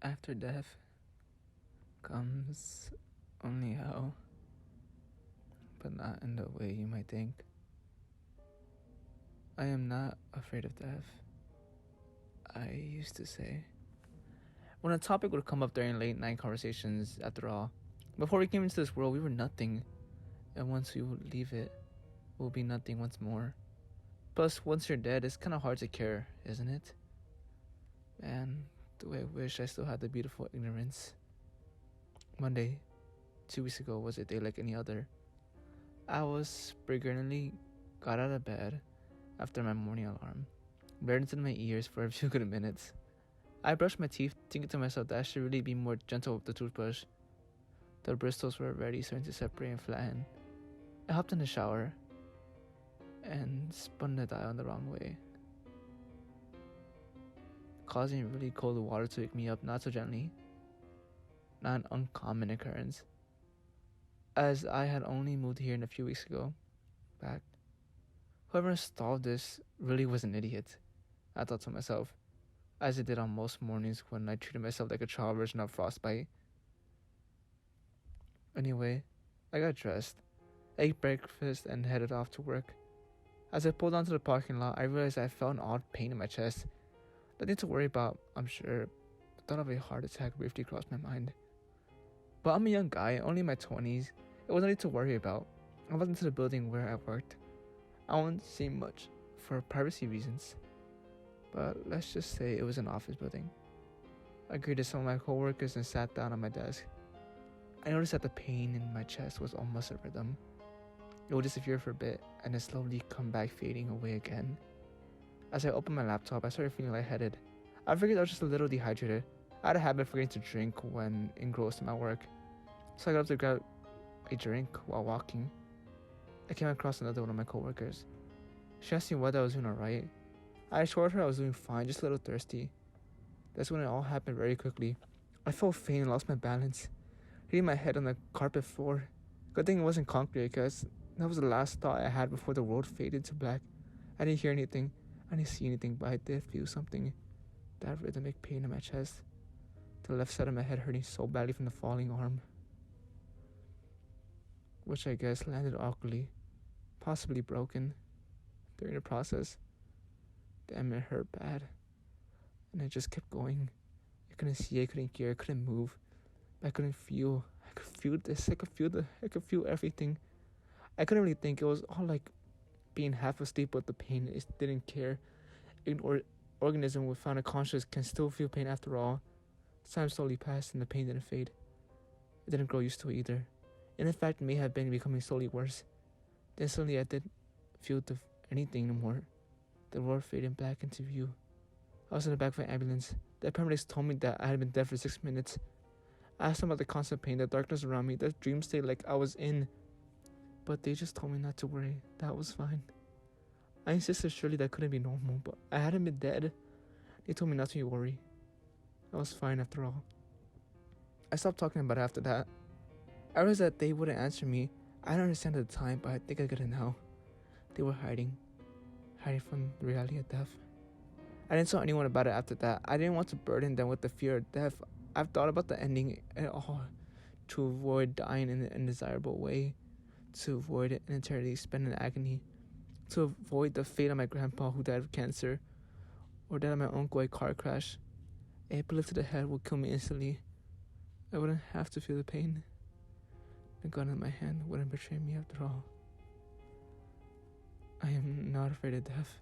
After death comes only hell, but not in the way you might think. I am not afraid of death, I used to say. When a topic would come up during late night conversations, after all, before we came into this world, we were nothing, and once we would leave it, we'll be nothing once more. Plus, once you're dead, it's kind of hard to care, isn't it? Man, do I wish I still had the beautiful ignorance. Monday, 2 weeks ago, was a day like any other. I was begrudgingly got out of bed after my morning alarm, blared into my ears for a few good minutes. I brushed my teeth, thinking to myself that I should really be more gentle with the toothbrush. The bristles were already starting to separate and flatten. I hopped in the shower and spun the dial in the wrong way, causing really cold water to wake me up not so gently. Not an uncommon occurrence, as I had only moved here a few weeks ago. Back. Whoever installed this really was an idiot, I thought to myself, as I did on most mornings when I treated myself like a child version of frostbite. Anyway, I got dressed, ate breakfast, and headed off to work. As I pulled onto the parking lot, I realized I felt an odd pain in my chest. Nothing to worry about, I'm sure. The thought of a heart attack briefly crossed my mind. But I'm a young guy, only in my 20s. It was nothing to worry about. I went into the building where I worked. I won't say much for privacy reasons, but let's just say it was an office building. I greeted some of my coworkers and sat down at my desk. I noticed that the pain in my chest was almost a rhythm. It would disappear for a bit and then slowly come back, fading away again. As I opened my laptop, I started feeling lightheaded. I figured I was just a little dehydrated. I had a habit of forgetting to drink when engrossed in my work, so I got up to grab a drink while walking. I came across another one of my coworkers. She asked me whether I was doing alright. I assured her I was doing fine, just a little thirsty. That's when it all happened very quickly. I felt faint and lost my balance, hitting my head on the carpet floor. Good thing it wasn't concrete, because that was the last thought I had before the world faded to black. I didn't hear anything, I didn't see anything, but I did feel something. That rhythmic pain in my chest. The left side of my head hurting so badly from the falling arm, which I guess landed awkwardly, possibly broken during the process. Damn, it hurt bad. And I just kept going. I couldn't see, I couldn't hear, I couldn't move. I couldn't feel. I could feel this, I could feel everything. I couldn't really think. It was all like being half asleep with the pain. It didn't care. An organism without a conscience can still feel pain after all. Time slowly passed and the pain didn't fade. I didn't grow used to it either. And in fact, it may have been becoming slowly worse. Then suddenly I didn't feel anything anymore. The world faded back into view. I was in the back of an ambulance. The paramedics told me that I had been dead for 6 minutes. I asked them about the constant pain, the darkness around me, the dream state like I was in. But they just told me not to worry. That was fine. I insisted surely that couldn't be normal, but I hadn't been dead. They told me not to worry. I was fine after all. I stopped talking about it after that. I realized that they wouldn't answer me. I didn't understand at the time, but I think I get it now. They were hiding from the reality of death. I didn't tell anyone about it after that. I didn't want to burden them with the fear of death. I've thought about the ending at all, to avoid dying in an undesirable way, to avoid an eternity spent in agony, to avoid the fate of my grandpa who died of cancer, or that of my uncle in a car crash. A bullet to the head would kill me instantly. I wouldn't have to feel the pain. The gun in my hand wouldn't betray me after all. I am not afraid of death.